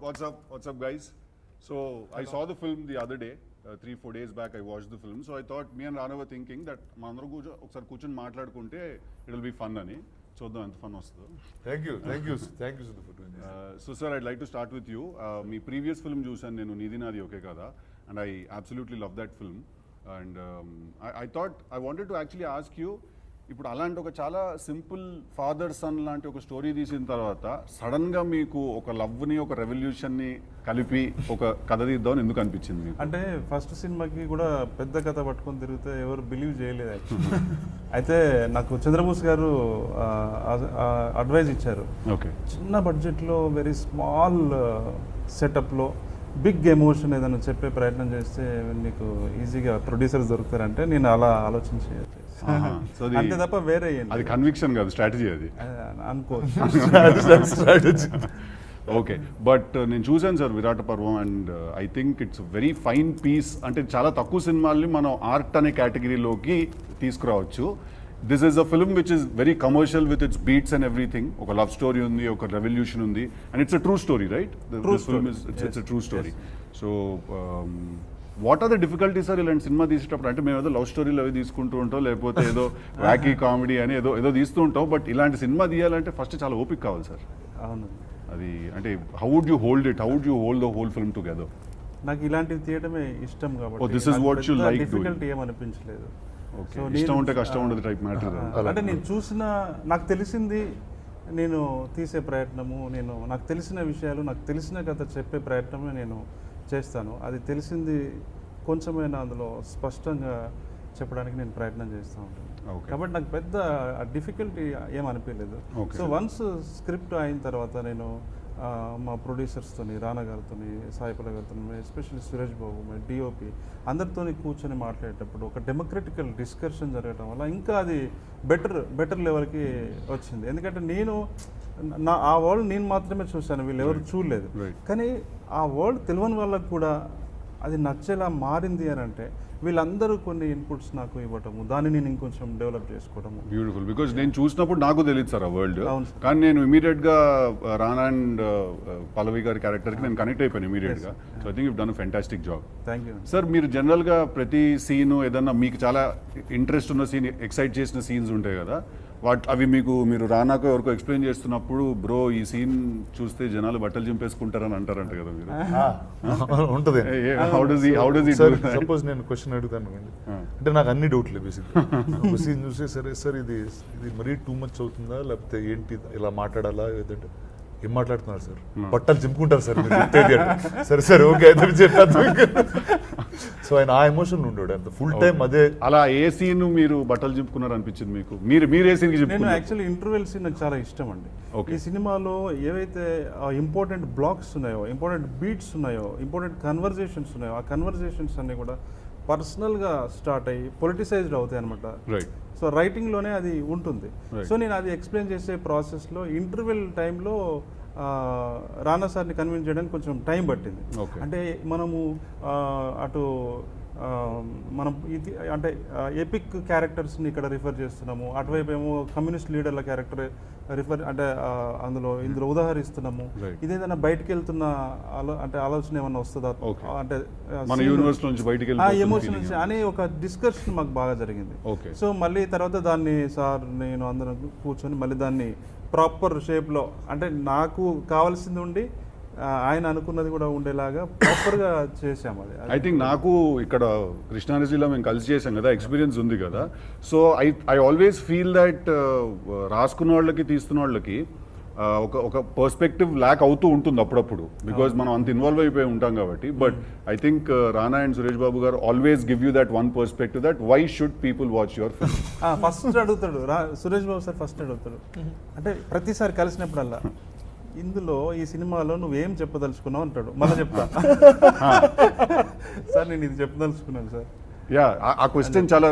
What's up, guys? So I saw the film the other day. 3-4 days back, I watched the film. So I thought, me and Rana were thinking that mandaru ఒకసారి కూర్చొని మాట్లాడుకుంటే it will be fun అని. చూద్దాం ఎంత fun వస్తుందో. Thank you Siddhu for doing this. So sir, I'd like to start with you. Me previous film చూసాను నేను, నీది నాది ఓకే కదా, and I absolutely love that film. And I thought I wanted to actually ask you, ఇప్పుడు అలాంటి ఒక చాలా simple father son లాంటి ఒక స్టోరీ తీసిన తర్వాత సడన్గా మీకు ఒక లవ్ని ఒక రెవల్యూషన్ని కలిపి ఒక కథ తీద్దామని ఎందుకు అనిపించింది? అంటే ఫస్ట్ సినిమాకి కూడా పెద్ద కథ పట్టుకొని తిరిగితే ఎవరు బిలీవ్ చేయలేదు అయితే నాకు చంద్రబోస్ గారు అడ్వైజ్ ఇచ్చారు. ఓకే, చిన్న బడ్జెట్లో వెరీ స్మాల్ సెటప్లో బిగ్ ఎమోషన్ ఏదైనా చెప్పే ప్రయత్నం చేస్తే నీకు ఈజీగా ప్రొడ్యూసర్స్ దొరుకుతారంటే నేను అలా ఆలోచించి అంతే తప్ప వేరే అది కన్విక్షన్ కాదు, స్ట్రాటజీ అది అనుకోవచ్చు. ఓకే, బట్ నేను చూసాను sir Virata Parvam, and I think it's very fine piece. అంటే చాలా తక్కువ సినిమాల్ని మనం ఆర్ట్ అనే కేటగిరీలోకి తీసుకురావచ్చు. This is a film which is very commercial with its beats and everything. ఒక లవ్ స్టోరీ ఉంది, ఒక రెవల్యూషన్ ఉంది, and it's a true story, right? This film it's a true story. So what are the difficulties sir ఇలాంటి సినిమా తీసేటప్పుడు? అంటే మేము ఏదో లవ్ స్టోరీలు అవి తీసుకుంటూ ఉంటాం, లేకపోతే ఏదో వ్యాకీ కామెడీ అని ఏదో తీస్తూ ఉంటాం, బట్ ఇలాంటి సినిమా తీయాలంటే ఫస్ట్ చాలా ఓపిక కావాలి సార్. అవును, అది అంటే how would you hold it, how would you hold the whole film together? నాకు ఇలాంటివి తీయడమే ఇష్టం కాబట్టి this is what you like doing. Difficulty ఏమనిపించలేదు. ఓకే, ఇష్టం ఉంటే కష్టం ఉండదు టైప్ మ్యాటర్. అంటే నేను చూసిన, నాకు తెలిసింది నేను తీసే ప్రయత్నము, నాకు తెలిసిన విషయాలు, నాకు తెలిసిన కథ చెప్పే ప్రయత్నమే నేను చేస్తాను. అది తెలిసింది కొంచెమైనా అందులో స్పష్టంగా చెప్పడానికి నేను ప్రయత్నం చేస్తూ ఉంటాను. కాబట్టి నాకు పెద్ద డిఫికల్టీ ఏమనిపించలేదు. సో వన్స్ స్క్రిప్ట్ అయిన తర్వాత నేను మా ప్రొడ్యూసర్స్తో, రానా గారితో, సాయి పల్లవి గారితో, especially Suresh Babu, my DOP, అందరితో కూర్చొని మాట్లాడేటప్పుడు ఒక డెమోక్రటికల్ డిస్కషన్ జరగడం వల్ల ఇంకా అది బెటర్ లెవెల్కి వచ్చింది. ఎందుకంటే ఆ వరల్డ్ నేను మాత్రమే చూశాను, వీళ్ళు ఎవరు చూడలేదు. కానీ ఆ వరల్డ్ తెలియని వాళ్ళకు కూడా అది నచ్చేలా మారింది అని అంటే వీళ్ళందరూ కొన్ని ఇన్పుట్స్ నాకు ఇవ్వటము, దాన్ని నేను ఇంకొంచెం డెవలప్ చేసుకోవడము. బ్యూటిఫుల్, బికాజ్ నేను చూసినప్పుడు నాకు తెలియదు సార్ ఆ వరల్డ్, కానీ నేను ఇమీడియట్గా రానా అండ్ పల్లవి గారి క్యారెక్టర్కి నేను కనెక్ట్ అయిపోయాను ఇమీడియట్గా. So I think you done a fantastic job. Thank you sir. మీరు జనరల్గా ప్రతి సీను ఏదన్నా మీకు చాలా ఇంట్రెస్ట్ ఉన్న సీన్, ఎక్సైట్ చేసిన సీన్స్ ఉంటాయి కదా, అవి మీరు రానాకో ఎవరికో ఎక్స్ప్లెయిన్ చేస్తున్నప్పుడు, బ్రో ఈ సీన్ చూస్తే జనాలు బట్టలు చింపేసుకుంటారని అంటారంట కదా మీరు? ఉంటుంది. సపోజ్ నేను క్వశ్చన్ అడుగుతాను అంటే నాకు అన్ని డౌట్లే బేసిక్గా. సీన్ చూస్తే సరే సార్ ఇది మరీ టూ మచ్ అవుతుందా, లేకపోతే ఏంటి ఇలా మాట్లాడాలా, లేదంటే ఏం మాట్లాడుతున్నారు సార్, బట్టలు చింపుకుంటారు సార్ సరే సరే ఓకే అయితే చెప్పాను. సో ఆయన ఆ ఎమోషన్ ఉండడు అంత ఫుల్ టైం అదే. అలా ఏ సీన్ మీరు బట్టలు చింపుకున్నారు అనిపించింది మీకు? మీరు ఏ సీన్? నేను యాక్చువల్లీ ఇంటర్వెల్ సీన్ నాకు చాలా ఇష్టం అండి. ఈ సినిమాలో ఏవైతే ఇంపార్టెంట్ బ్లాక్స్ ఉన్నాయో, ఇంపార్టెంట్ బీట్స్ ఉన్నాయో, ఇంపార్టెంట్ కన్వర్జేషన్స్ ఉన్నాయో, ఆ కన్వర్జేషన్స్ అన్ని కూడా పర్సనల్గా స్టార్ట్ అయ్యి పొలిటిసైజ్డ్ అవుతాయి అనమాట. సో రైటింగ్లోనే అది ఉంటుంది. సో నేను అది ఎక్స్ప్లెయిన్ చేసే ప్రాసెస్లో ఇంటర్వెల్ టైంలో రానా సార్ని కన్విన్స్ చేయడానికి కొంచెం టైం పట్టింది. అంటే మనము అటు మనం ఇది అంటే ఎపిక్ క్యారెక్టర్స్ని ఇక్కడ రిఫర్ చేస్తున్నాము, అటువైపు ఏమో కమ్యూనిస్ట్ లీడర్ల క్యారెక్టర్ అంటే ఇందులో ఉదాహరిస్తున్నాము. ఇదేదైనా బయటకు వెళ్తున్న అంటే ఆలోచన ఏమన్నా వస్తుందా, అంటే ఎమోషన్ నుంచి అనే ఒక డిస్కషన్ మాకు బాగా జరిగింది. సో మళ్ళీ తర్వాత దాన్ని సార్ నేను అందరం కూర్చొని మళ్ళీ దాన్ని ప్రాపర్ షేప్లో, అంటే నాకు కావాల్సింది ఉండి ఆయన అనుకున్నది కూడా ఉండేలాగా ప్రాపర్గా చేసాము. అది ఐ థింక్ నాకు ఇక్కడ కృష్ణానదిలో మేము కలిసి చేసాం కదా, ఎక్స్పీరియన్స్ ఉంది కదా. So I always feel that రాసుకున్న వాళ్ళకి తీస్తున్న వాళ్ళకి ఒక పర్స్పెక్టివ్ ల్యాక్ అవుతూ ఉంటుంది అప్పుడప్పుడు, బికాజ్ మనం అంత ఇన్వాల్వ్ అయిపోయి ఉంటాం కాబట్టి. But I think Rana and Suresh Babu garu always give you that one perspective, that why should people watch your film. First అడుగుతాడు సురేష్ బాబు సార్, ఫస్ట్ అడుగుతాడు అంటే ప్రతిసారి కలిసినప్పుడల్లా, ఇందులో ఈ సినిమాలో నువ్వేం చెప్పదలుచుకున్నావు అంటాడు. మళ్ళీ చెప్తా సార్ నేను ఇది చెప్పదలుచుకున్నాను సార్. యా, ఆ క్వశ్చన్ చాలా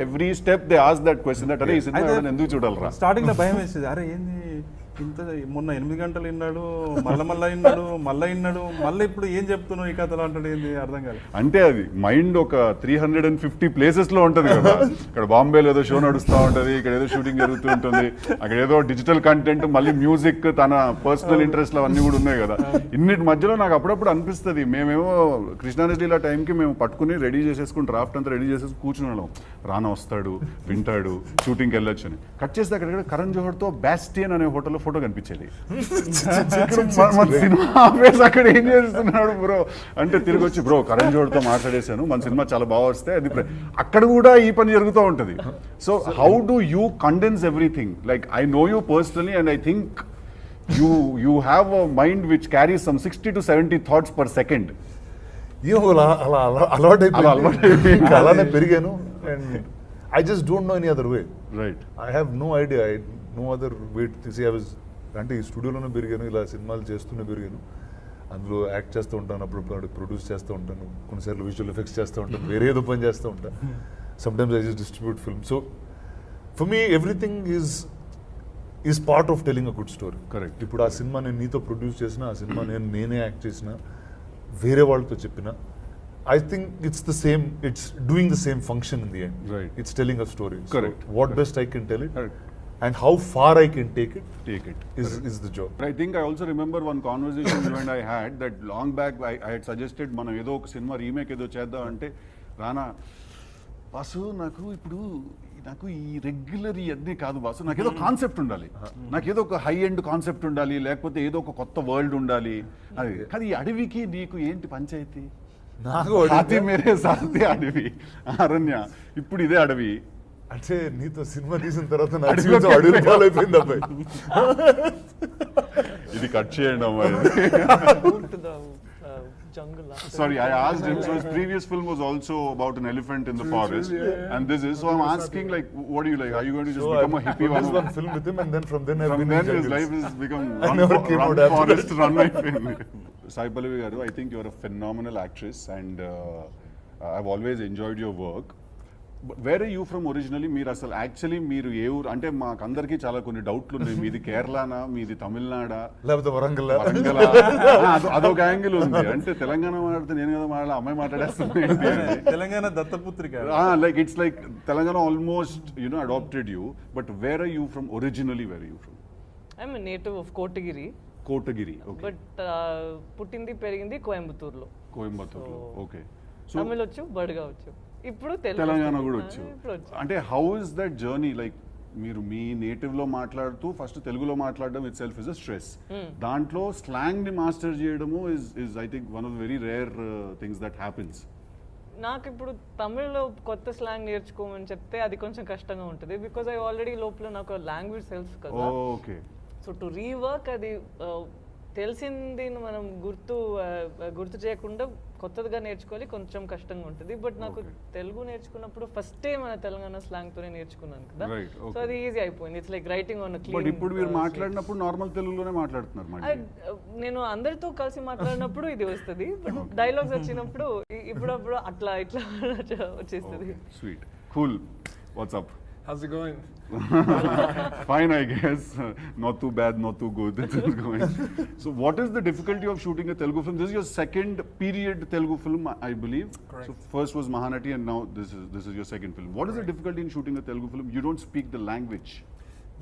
every step they ask that question, that అరే ఈ సినిమా ఎందుకు చూడాలరా. స్టార్టింగ్ లో భయం వేసేది, అరే ఏంది ఇంత మొన్న 8 గంటలు విన్నాడు, మళ్ళా విన్నాడు, మళ్ళీ ఇప్పుడు ఏం చెప్తున్నావు ఈ కథలో అంటాడు, ఏంది అర్థం కాదు. అంటే అది మైండ్ ఒక 350 ప్లేసెస్ లో ఉంటది కదా. ఇక్కడ బాంబేలో ఏదో షో నడుస్తూ ఉంటది, ఇక్కడ ఏదో షూటింగ్ జరుగుతూ ఉంటుంది, అక్కడ ఏదో డిజిటల్ కంటెంట్, మళ్ళీ మ్యూజిక్, తన పర్సనల్ ఇంట్రెస్ట్ అవన్నీ కూడా ఉన్నాయి కదా. ఇన్నిటి మధ్యలో నాకు అప్పుడప్పుడు అనిపిస్తుంది, మేమేమో కృష్ణారెడ్డిల టైంకి మేము పట్టుకుని రెడీ చేసేసుకుని డ్రాఫ్ట్ అంతా రెడీ చేసేసి కూర్చున్నాం. రానా వస్తాడు, వింటాడు, షూటింగ్కి వెళ్ళొచ్చు అని. కట్ చేస్తే అక్కడ కరణ్ జోహర్తో బ్యాస్టియన్ అనే హోటల్లో ఫోటో కనిపించేది. సినిమా అక్కడ ఏం చేస్తున్నాడు బ్రో అంటే తిరిగి వచ్చి, బ్రో కరణ్ జోహర్తో మాట్లాడేశాను, మన సినిమా చాలా బాగా వస్తే అది అక్కడ కూడా ఈ పని జరుగుతూ ఉంటుంది. So how do you condense everything? Like I know you personally and I think you have a mind which carries some 60 to 70 thoughts per second. అలవాటు అలానే పెరిగాను. And I just don't know any other way. Right. I have no idea, no other way to see. I was అంటే ఈ స్టూడియోలోనే పెరిగాను, ఇలా సినిమాలు చేస్తూనే పెరిగాను. అందులో యాక్ట్ చేస్తూ ఉంటాను, అప్పుడు ప్రొడ్యూస్ చేస్తూ ఉంటాను, కొన్నిసార్లు విజువల్ ఎఫెక్ట్స్ చేస్తూ ఉంటాను, వేరే ఏదో పని చేస్తూ ఉంటాను. Sometimes I just distribute film. So for me everything is part of telling a good story. Correct. ఇప్పుడు ఆ సినిమా నేను నీతో ప్రొడ్యూస్ చేసిన, ఆ సినిమా నేనే యాక్ట్ చేసిన, వేరే వాళ్ళతో చెప్పిన, I think it's the same, it's doing the same function in the end. Right. It's telling a story. Correct. So what best I can tell it, Correct. and how far I can take it is the job. I think I also remember one conversation you and I had that long back. I had suggested మనం ఏదో ఒక cinema remake ఏదో చేద్దాం అంటే, రానా boss నాకు ఈ regular ఇవన్నీ కాదు బాసు, నాకు ఏదో కాన్సెప్ట్ ఉండాలి, నాకు ఏదో ఒక హై ఎండ్ కాన్సెప్ట్ ఉండాలి, లేకపోతే ఏదో ఒక కొత్త వరల్డ్ ఉండాలి. అది కానీ ఈ అడవికి నీకు ఏంటి పంచాయతీ? హాతీ మేరే సాథీ అడవి, అరణ్య, ఇప్పుడు ఇదే అడవి. అంటే నీతో సినిమా తీసిన తర్వాత నా జీవితం అడవి పాలైపోయింది అబ్బాయి. ఇది కట్ చేయండి అమ్మాయి. Sorry, I asked him. So his previous film was also about an elephant in the forest, and this is. So I'm asking, like, what do you like? Are you going to just become a hippie? One film with him, and then from then I've From been then in his jungles. life has become out run forest, run my film. Sai Pallavi garu, I think you're a phenomenal actress, and I've always enjoyed your work. But where are you from originally? మీరు అసలు actually మీరు ఏ ఊరు అంటే మాకందరికీ చాలా కొన్ని డౌట్లు ఉన్నాయి. మీది కేరళనా, మీది తమిళనాడా, లేకపోతే వరంగల్? అదొక యాంగిల్ ఉంది. అంటే తెలంగాణ మాట్లాడితే నేను కదా మాట్లాడాలి, అమ్మాయి మాట్లాడేస్తున్నాను. Telangana దత్తపుత్రిక. Like it's like Telangana almost adopted you. But where are you from originally? Where are you from? I'm a native of Kotagiri. Kotagiri, okay. But పుట్టింది పెరిగింది కోయంబత్తూరులో. కోయంబత్తూరులో, ఓకే. తమిళ్ వచ్చు, బడుగా వచ్చు, ఇప్పుడు తెలంగాణ కూడా వచ్చు. అంటే how is that journey? Like మీరు మీ native లో మాట్లాడుతూ ఫస్ట్ తెలుగులో మాట్లాడడం it self is a stress. దాంట్లో స్లాంగ్ ని మాస్టర్ చేయడము is I think one of very rare things that happens. నాకు ఇప్పుడు తమిళ్లో కొత్త స్లాంగ్ నేర్చుకోమని చెప్తే అది కొంచెం కష్టంగా ఉంటుంది, బికాజ్ ఐ ఆల్రెడీ లోపల నాకు లాంగ్వేజ్ తెలుసు కదా. ఓకే. సో టు రీవర్క్ అది తెలిసింది మనం గుర్తు చేయకుండా కొత్తదిగా నేర్చుకోవాలి, కొంచెం కష్టంగా ఉంటుంది. బట్ నాకు తెలుగు నేర్చుకున్నప్పుడు ఫస్ట్ మన తెలంగాణ స్లాంగ్ తోనే నేర్చుకున్నాను కదా, సో అది ఈజీ అయిపోయింది. It's like writing on clean. But ఇప్పుడు మీరు మాట్లాడినప్పుడు నార్మల్ తెలుగులోనే మాట్లాడుతున్నారు. నేను అందరితో కలిసి మాట్లాడినప్పుడు ఇది వస్తుంది, బట్ డైలాగ్స్ వచ్చినప్పుడు ఇప్పుడప్పుడు అట్లా ఇట్లా వచ్చేస్తుంది. Sweet, cool. What's up? How's it going? Fine, I guess. Not too bad, not too good. It's going. So, what is the difficulty of shooting a Telugu film? This is your second period Telugu film, I believe. Correct. So, first was Mahanati, and now this is your second film. What is the difficulty in shooting a Telugu film? You don't speak the language.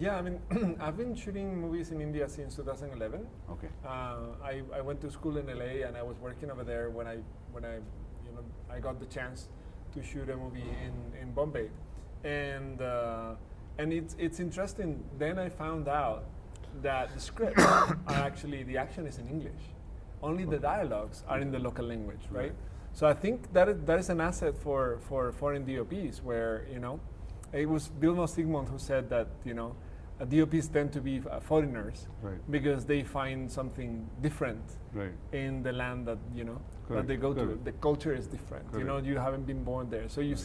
Yeah, I mean, I've been shooting movies in India since 2011. Okay. I went to school in LA, and I was working over there when I got the chance to shoot a movie in Bombay. And it's interesting. Then I found out that the scripts are actually, the action is in English. Only the dialogues are in the local language, right? So I think that is an asset for foreign DOPs, where it was Vilmos Zsigmond who said that DOPs tend to be foreigners, right, because they find something different, right, in the land that that they go correct, to. The culture is different. Correct. You haven't been born there, so you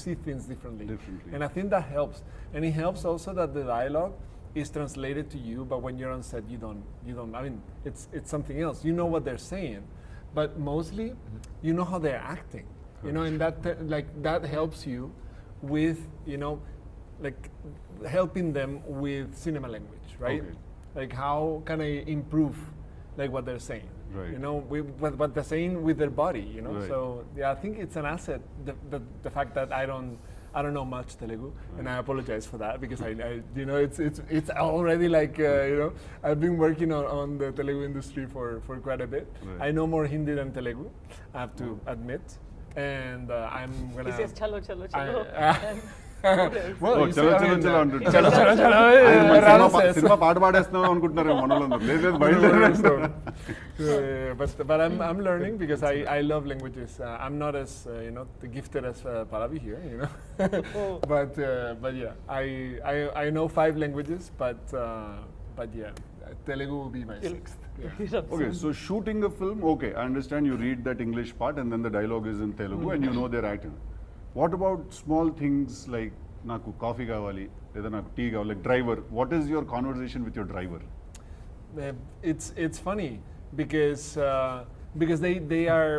see things differently. Differently. And I think that helps. And it helps also that the dialogue is translated to you, but when you're on set, you don't. I mean, it's something else. You know what they're saying, but mostly you know how they're acting. And that helps you with like helping them with cinema language, right? Okay. Like how can I improve like what they're saying? Right. You know, what they're saying with their body. You know, Right. so yeah, I think it's an asset. The fact that I don't know much Telugu, and I apologize for that because I you know it's already like you know, I've been working on the Telugu industry for quite a bit. Right. I know more Hindi than Telugu, I have to admit, and I'm He gonna. says chalo chalo chalo. Well, Oh, you chalo, see, I chalo, mean, chalo అంటుంటారు. chalo, chalo, chalo, ఆయన మన Rana cinema says. Cinema పాట పాడేస్తున్నాం అనుకుంటున్నారు మనోళ్ళందరూ. లేదు లేదు బయలుదేరండి. But I'm learning because I love languages. I'm not as you know gifted as Pallavi here, you know. But yeah, I know 5 languages, but yeah, Telugu will be my 6th. Yeah. Okay, so shooting a film, okay, I understand you read that English part and then the dialogue is in Telugu and you know their acting. What about small things like naku coffee kavali, లేదా నాకు tea కావాలి, like driver, what is your conversation with your driver? It's funny because they are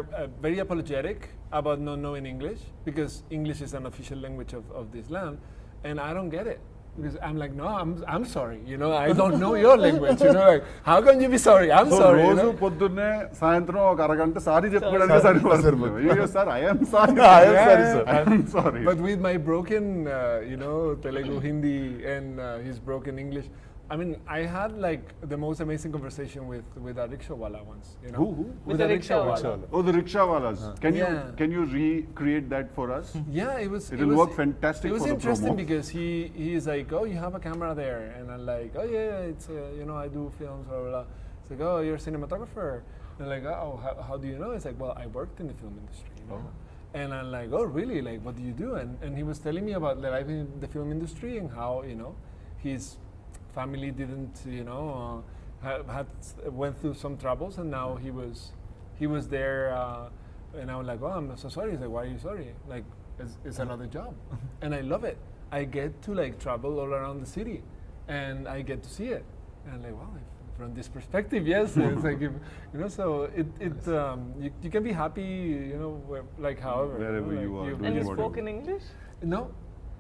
very apologetic about not knowing English because English is an official language of this land, and I don't get it. Because I'm like, no, I'm sorry, you know, I don't know your language, you know, like, how can you be sorry? I'm So sorry. You రోజు know? పొద్దున్నే సాయంత్రం ఒక అరగంట sorry చెప్పుకోవడానికి సరిపోతుంది. Sir I am sorry, Yeah. Sorry. But with my broken, you know, Telugu, Hindi, and his broken English, I mean, I had like the most amazing conversation with a rickshaw wala once. You know, Who? With a rickshaw wala. Oh, the rickshaw walas. Yeah. Can you recreate that for us? Yeah, it was. It'll work fantastic It was for the interesting promo. because he's like, oh, you have a camera there, and I'm like, oh yeah, it's you know, I do films, blah blah blah. It's like, oh, you're a cinematographer. And like, oh, how do you know? It's like, well, I worked in the film industry, you know. And I'm like, oh, really? Like, what do you do? And he was telling me about the life in the film industry and how, you know, his family didn't, you know, went through some troubles, and now he was there, and I was like, oh, I'm so sorry. He's like, why are you sorry? Like, it's another job, and I love it. I get to like travel all around the city, and I get to see it, and I'm like, wow. From this perspective, yes, it's like if, you know, so you can be happy, you know, like however Wherever know, you like are doing And you what spoke in English? No,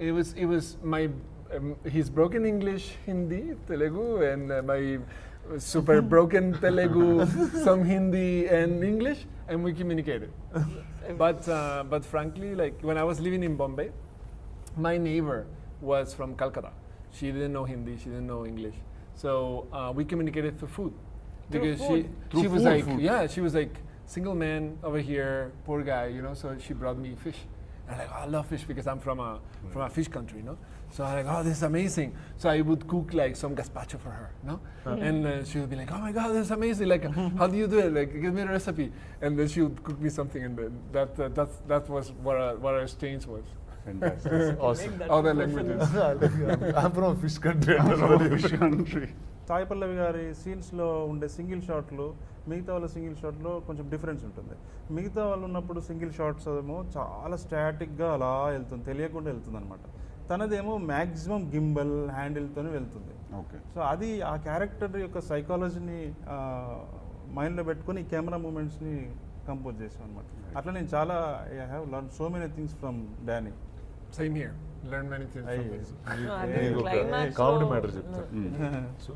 it was my his broken English, Hindi, Telugu, and my super broken Telugu, some Hindi and English, and we communicated. But frankly, like when I was living in Bombay, my neighbor was from Calcutta. She didn't know Hindi, she didn't know English. So we communicated through food. Because food? she was Through like, food. yeah, she was like, single man over here, poor guy, you know, so she brought me fish. And I'm like, oh, I love fish because I'm from a fish country, you know. So I'm like, oh, this is amazing. So I would cook like some gazpacho for her, no? And she would be like, oh my God, this is amazing. Like, how do you do it? Like, give me a recipe. And then she would cook me something, and then that was what our exchange was. Fantastic. Awesome. Make that Other reference. languages. I'm from a fish country. Fish country. Sai Pallavi గారి సీన్స్లో ఉండే single షాట్లు మిగతా వాళ్ళ single షాట్లో కొంచెం difference ఉంటుంది. మిగతా వాళ్ళు ఉన్నప్పుడు సింగిల్ షాట్స్ ఏమో చాలా స్టాటిక్గా అలా వెళ్తుంది, తెలియకుండా వెళ్తుంది అనమాట. తనదేమో మ్యాక్సిమం గింబల్ హ్యాండిల్తోనే వెళ్తుంది. ఓకే. సో అది ఆ క్యారెక్టర్ యొక్క సైకాలజీని మైండ్లో పెట్టుకొని కెమెరా మూమెంట్స్ని కంపోజ్ చేసాం అనమాట. అట్లా నేను చాలా I have learn so many things from Danny. Same here. Learn many things from this. No, I నీకు think ఒక climax కామెడీ లో- మ్యాటర్ చెప్తా. సో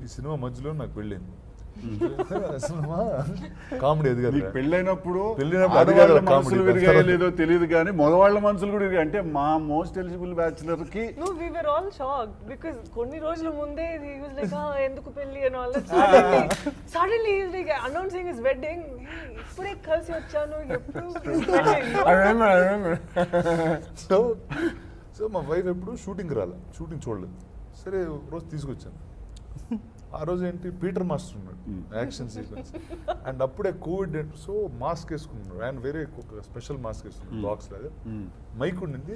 ఈ సినిమా మధ్యలో నాకు పెళ్ళింది. సినిమా కామెడీ అది నీకు కదా. పెళ్ళైనప్పుడు పెళ్ళైనప్పుడు అది ఆడవాళ్ళ కాదు మనసులు comedy. విరిగాయో లేదో తెలియదు కానీ మగవాళ్ళ మనసులు కూడా విరిగాయి. అంటే మా మోస్ట్ ఎలిజిబుల్ బ్యాచులర్ కి No, we were all shocked because కొన్ని రోజుల ముందే he was like, ఎందుకు పెళ్లి and all that. Suddenly he's like announcing his wedding. ఇప్పుడే కలిసి వచ్చాను, ఎప్పుడు wedding? I remember. సో మా వైఫ్ ఎప్పుడు షూటింగ్ షూటింగ్ చూడలేదు. సరే ఒక రోజు తీసుకొచ్చాను. ఆ రోజు ఏంటి పీటర్ మాస్టర్ ఉన్నాడు యాక్షన్ సీక్వెన్స్, అండ్ అప్పుడే కోవిడ్, సో మాస్క్ వేసుకున్నాడు ఆయన, వేరే స్పెషల్ మాస్క్ వేసుకున్నాడు బాక్స్ లాగా. మైక్ ఉండింది,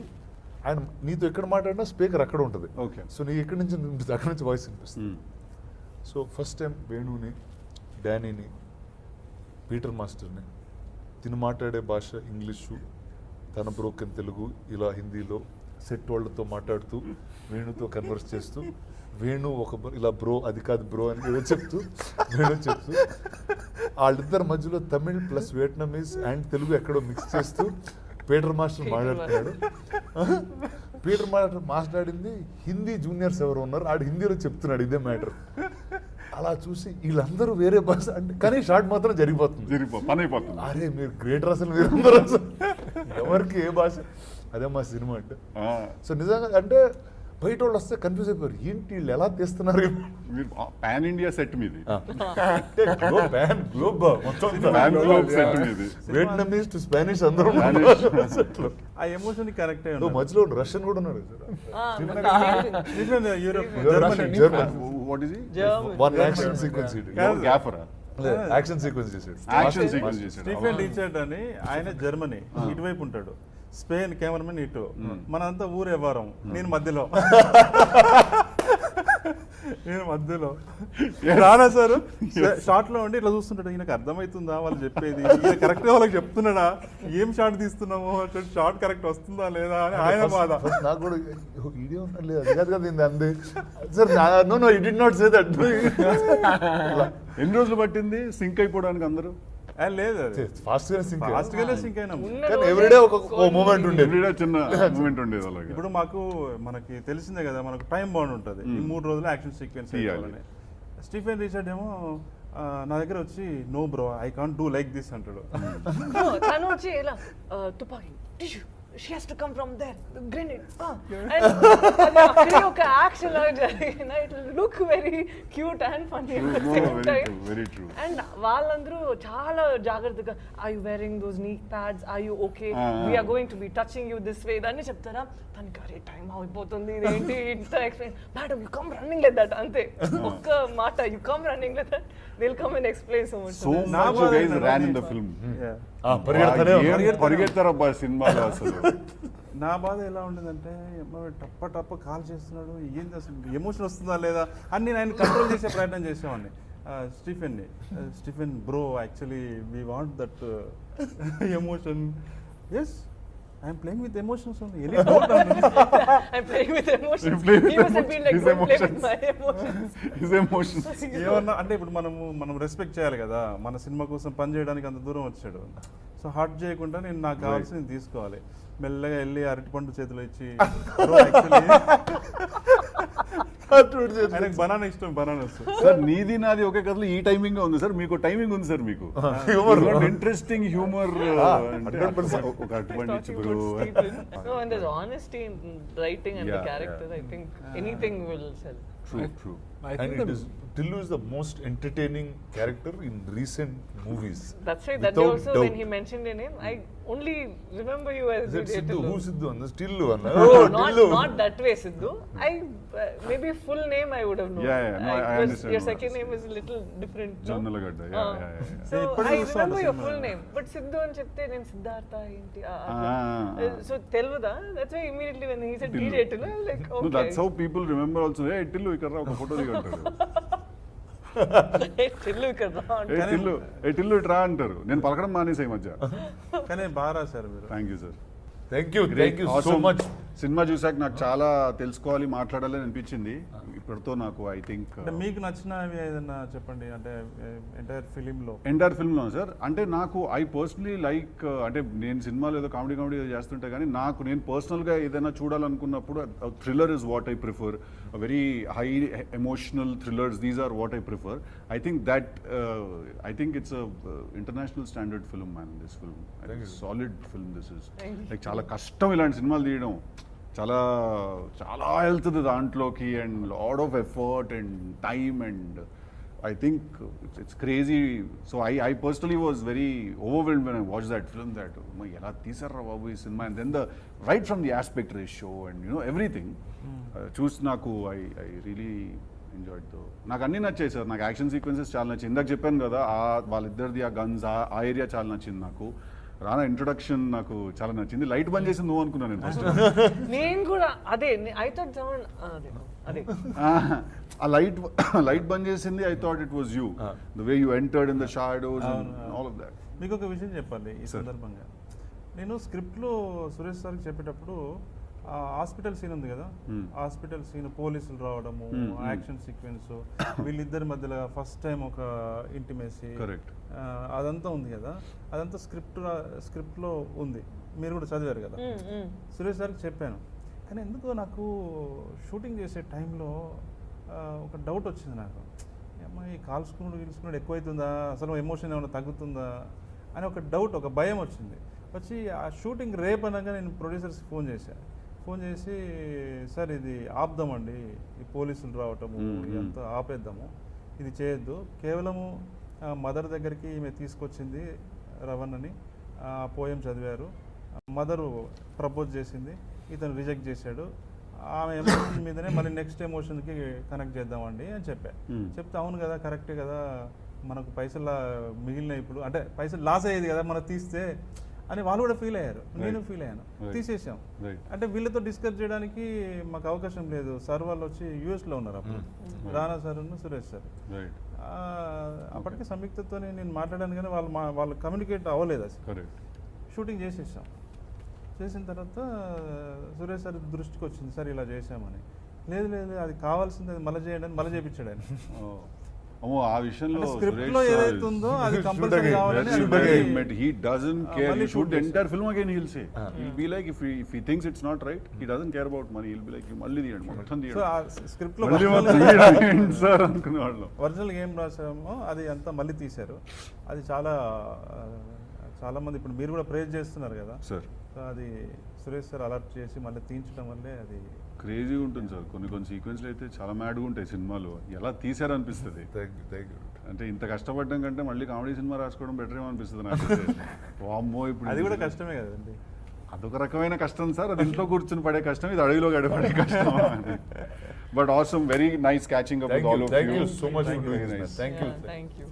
ఆయన నీతో ఎక్కడ మాట్లాడినా స్పీకర్ అక్కడ ఉంటుంది. Okay. సో నీకు ఎక్కడి నుంచి వినిపిస్తుంది, అక్కడ నుంచి వాయిస్ వినిపిస్తుంది. సో ఫస్ట్ టైం వేణుని, డానీని, పీటర్ మాస్టర్ని, తిను మాట్లాడే భాష ఇంగ్లీషు, తన బ్రోకెన్ తెలుగు, ఇలా హిందీలో సెట్ వాళ్ళతో మాట్లాడుతూ వేణుతో కన్వర్స్ చేస్తూ, వేణు ఒక ఇలా బ్రో అది కాదు బ్రో అని ఏదో చెప్తూ, వేణు చెప్తూ, వాళ్ళిద్దరి మధ్యలో Tamil plus Vietnamese and Telugu ఎక్కడో మిక్స్ చేస్తూ పీటర్ మాస్టర్ మాట్లాడుతున్నాడు. పీటర్ మాస్టర్ మాట్లాడింది హిందీ జూనియర్స్ ఎవరు ఉన్నారు, ఆడు హిందీలో చెప్తున్నాడు ఇదే మ్యాటర్. అలా చూసి వీళ్ళందరూ వేరే భాష అంటే కానీ షార్ట్ మాత్రం జరిగిపోతుంది. పని అయిపోతుంది. అరే మీరు గ్రేటర్ అసలు మీరందరూ అసలు ఎవరికి ఏ భాష అదే మా సినిమా అంటే. సో నిజంగా అంటే బయట వాళ్ళు వస్తే కన్ఫ్యూజ్ అయిపోయారు, ఏంటి వీళ్ళు ఎలా తీస్తున్నారు. మీరు పాన్ ఇండియా సెట్ మీది, వియట్నామీస్ టు స్పానిష్ అందరూ ఆ ఎమోషన్ కరెక్ట్ మధ్యలో రష్యన్ కూడా ఉన్నారు. Europe German what is one action sequence గ్యాఫరా యాక్షన్ సీక్వెన్స్ చేశాడు. యాక్షన్ సీక్వెన్స్ చేశాడు. స్టీఫెన్ రిచర్డ్ అని ఆయన జర్మనీ ఇటువైపు ఉంటాడు, స్పెయిన్ కెమెరామెన్ ఇటు, మనంతా ఊరే వారం, నేను మధ్యలో రానా సార్ షార్ట్ లో ఉండి ఇట్లా చూస్తుంటాడు, ఈయనకు అర్థమవుతుందా వాళ్ళు చెప్పేది, ఈయన కరెక్ట్ గా వాళ్ళకి చెప్తున్నాడా, ఏం షార్ట్ తీస్తున్నాము, షార్ట్ కరెక్ట్ వస్తుందా లేదా అని ఆయన బాధ. నాకు కూడా వీడియో లేదు అది కాదు కదా అంది sir, no it did not say that. ఎన్ని రోజులు పట్టింది సింక్ అయిపోవడానికి అందరూ? లేదు ఫాస్ట్ గానే సింక్ అయినాము, కానీ ఎవ్రీడే ఒక మూమెంట్ ఉండేది, ఎవ్రీడే చిన్న మూమెంట్ ఉండేది అలాగే. ఇప్పుడు మనకి తెలిసిందే కదా, మనకు టైం బాండ్ ఉంటుంది, ఈ 3 రోజులు యాక్షన్ సీక్వెన్స్ చేయాలని. స్టీఫెన్ రిచర్డ్ ఏమో నా దగ్గర వచ్చి no bro I can't do like this అంటాడు. తను వచ్చి ఇలా తుపాకీ టిష్యూ she has to come from there, the grenade, and ఒక యాక్షన్ లాగా జరిగిన it will look very cute and funny at the same time. Very true. And వాళ్ళందరూ చాలా జాగ్రత్తగా are you wearing those knee pads, are you okay, we are going to be touching you this way అని చెప్తారా, తనకి అరే time అయిపోతుంది ఇదేంటి ఇంత explain, madam you come running like that అంతే ఒక్క మాట, you come running like that, they'll come and explain so much. So much you guys ran in the film. పరిగెత్తారబ్బా సినిమాలో అసలు. నా బాధ ఎలా ఉండేదంటే టప్ప కాల్ చేస్తున్నాడు, ఏంది అసలు ఎమోషన్ వస్తుందా లేదా అని నేను ఆయన కంట్రోల్ చేసే ప్రయత్నం చేసేవాడిని. Stephen bro actually we want that emotion. Yes I'm playing with emotions only. Any doubt on it? I'm playing with emotions. He wasn't being like, don't play with my emotions. His emotions. ఏమన్నా అంటే ఇప్పుడు మనం respect చేయాలి కదా, మన cinema కోసం పని చేయడానికి అంత దూరం వచ్చాడు. సో హార్ట్ చేయకుండా నేను నాకు కావాల్సింది తీసుకోవాలి. మెల్లగా వెళ్ళి అరటిపండు చేతిలో ఇచ్చి ఆయనకు బనానా ఇష్టం, బనానా సార్ నీది నాది ఒకే కథలో ఈ టైమింగ్ ఉంది సార్, మీకు టైమింగ్ ఉంది సార్, మీకు ఇంట్రెస్టింగ్ హ్యూమర్, ఒక అరటిపండు ఇచ్చి bro. No, and there's honesty in writing and the character. I think anything will sell. True. And it is Tillu is the most entertaining character in recent movies. That's right. That day also when he mentioned your name, I only remember you as Siddhu. Who's Siddhu? Tillu. Not that way, Siddhu. Maybe full name I would have known. Yeah. No, I understand. Your second name is a little different. Jonnalagadda. Yeah. So I remember your full name, but Siddhu అని చెప్తే నేను సిద్ధార్థ ఏంటి so తెలుగుదా, that's why immediately when he said DJ Tillu, I was like okay. No, that's how people remember also. Hey Tillu ఇక్కడ రా ఒక photo దిగంటారు. Tillu ఇట్రా అంటారు, నేను పలకడం మానేసా ఈ మధ్య. కానీ బాగా రాశారు మీరు. Thank you sir. Thank you so much. Cinema చూసాక నాకు చాలా తెలుసుకోవాలి, మాట్లాడాలి అనిపించింది. ఇప్పటితో నాకు ఐ థింక్ మీకు నచ్చినవి ఏదన్నా చెప్పండి, అంటే ఎంటైర్ ఫిలింలో సార్. అంటే నాకు ఐ పర్సనలీ లైక్, అంటే నేను సినిమాలో ఏదో కామెడీ చేస్తుంటే కానీ నేను పర్సనల్గా ఏదైనా చూడాలనుకున్నప్పుడు thriller is what I prefer. Very high emotional thrillers, these are what I prefer. I think it's a international standard film, man. This film, solid film. This is like చాలా కష్టం ఇలాంటి సినిమాలు తీయడం, చాలా వెళ్తుంది దాంట్లోకి, and lot of effort and time, and I think it's crazy. So I personally was very overwhelmed when I watched that film, that ఎలా తీసారా బాబు ఈ cinema, and then right from the aspect ratio and everything, చూసి నాకు I really enjoyed though. నాకు అన్నీ నచ్చాయి sir. నాకు action sequences చాలా నచ్చింది. ఇందాక చెప్పాను కదా, వాళ్ళిద్దరిది ఆ గన్స్, ఆ ఏరియా చాలా నచ్చింది నాకు. రానా ఇంట్రొడక్షన్ నాకు చాలా నచ్చింది. లైట్ బంద్ చేసి నువ్వు అనుకున్నాను నేను ఫస్ట్. నేను కూడా అదే ఐ థాట్ అదే ఆ లైట్ బంద్ చేసింది. I thought it was you, the way you entered in the shadows and all of that. మీకు ఒక విషయం చెప్పాలి ఈ సందర్భంగా. నేను స్క్రిప్ట్లో సురేష్ సార్కి చెప్పేటప్పుడు హాస్పిటల్ సీన్ ఉంది కదా, హాస్పిటల్ సీన్ పోలీసులు రావడము, యాక్షన్ సీక్వెన్స్, వీళ్ళిద్దరి మధ్యలో ఫస్ట్ టైం ఒక ఇంటిమేసీ, అదంతా ఉంది కదా, అదంతా స్క్రిప్ట్లో ఉంది. మీరు కూడా చదివారు కదా. సురేష్ సార్కి చెప్పాను, కానీ ఎందుకో నాకు షూటింగ్ చేసే టైంలో ఒక డౌట్ వచ్చింది నాకు. అమ్మ ఈ కాల్చుకున్నాడు ఎక్కువైతుందా, అసలు ఎమోషన్ ఏమైనా తగ్గుతుందా అని ఒక డౌట్, ఒక భయం వచ్చింది. వచ్చి ఆ షూటింగ్ రేపు అనగా నేను ప్రొడ్యూసర్స్కి ఫోన్ చేసి సార్ ఇది ఆపుదామండి, ఈ పోలీసులు రావటము ఇదంతా ఆపేద్దాము, ఇది చేయొద్దు, కేవలము మదర్ దగ్గరికి ఈమె తీసుకొచ్చింది రవణని, ఆ పోయం చదివారు, మదరు ప్రపోజ్ చేసింది, ఇతను రిజెక్ట్ చేశాడు, ఆమె ఎమోషన్ మీదనే మళ్ళీ నెక్స్ట్ ఎమోషన్కి కనెక్ట్ చేద్దామండి అని చెప్తే అవును కదా కరెక్టే కదా, మనకు పైసలు మిగిలినాయి ఇప్పుడు, అంటే పైసలు లాస్ అయ్యేది కదా మనకు తీస్తే అని వాళ్ళు కూడా ఫీల్ అయ్యారు, నేను ఫీల్ అయ్యాను. తీసేసాం. అంటే వీళ్ళతో డిస్కస్ చేయడానికి మాకు అవకాశం లేదు. సార్ వాళ్ళు వచ్చి యూఎస్లో ఉన్నారు అప్పుడు, రానా సార్ సురేష్ సార్. అప్పటికే సంయుక్తతో నేను మాట్లాడాను కానీ వాళ్ళు కమ్యూనికేట్ అవ్వలేదు అసలు. షూటింగ్ చేసేసాం. చేసిన తర్వాత సురేష్ సార్ దృష్టికి వచ్చింది, సార్ ఇలా చేసామని. లేదు అది కావాల్సింది, అది మళ్ళీ చేయండి అని మళ్ళీ చేయించాడు ఆయన. ఆ విషయంలో స్క్రిప్ట్ లో ఏదైతే ఉందో అది కంపల్సరీ కావాలని he doesn't care, he shoot the entire film again, he'll say, he'll be like, if he thinks it's not right, he doesn't care about money, he'll be like, మళ్ళీ తీయండి మొత్తం సో తీయండి. ఆ స్క్రిప్ట్ లో sir అనుకునే వాళ్ళం. Original ఏం రాసామో అది అంతా మళ్ళీ తీశారు. అది చాలా మంది ఇప్పుడు మీరు కూడా ప్రేజ్ చేస్తున్నారు కదా సార్. సో అది సురేష్ సార్ అలర్ట్ చేసి మళ్ళీ తీయించడం వల్లే అది క్రేజీగా ఉంటుంది సార్. కొన్ని సీక్వెన్స్లు అయితే చాలా మ్యాడ్గా ఉంటాయి సినిమాలు, ఎలా తీసారనిపిస్తుంది. అంటే ఇంత కష్టపడడం కంటే మళ్ళీ కామెడీ సినిమా రాసుకోవడం బెటర్ ఏమో అనిపిస్తుంది నాకు. వామ్మో, ఇప్పుడు అది కూడా కష్టమే కదండి. అదొక రకమైన కష్టం సార్, అది ఇంట్లో కూర్చుని పడే కష్టం, ఇది అడవిలో గడిపడే కష్టం. But awesome, very nice catching up with all of you. Thank you so much for doing this. Thank you. Thank you.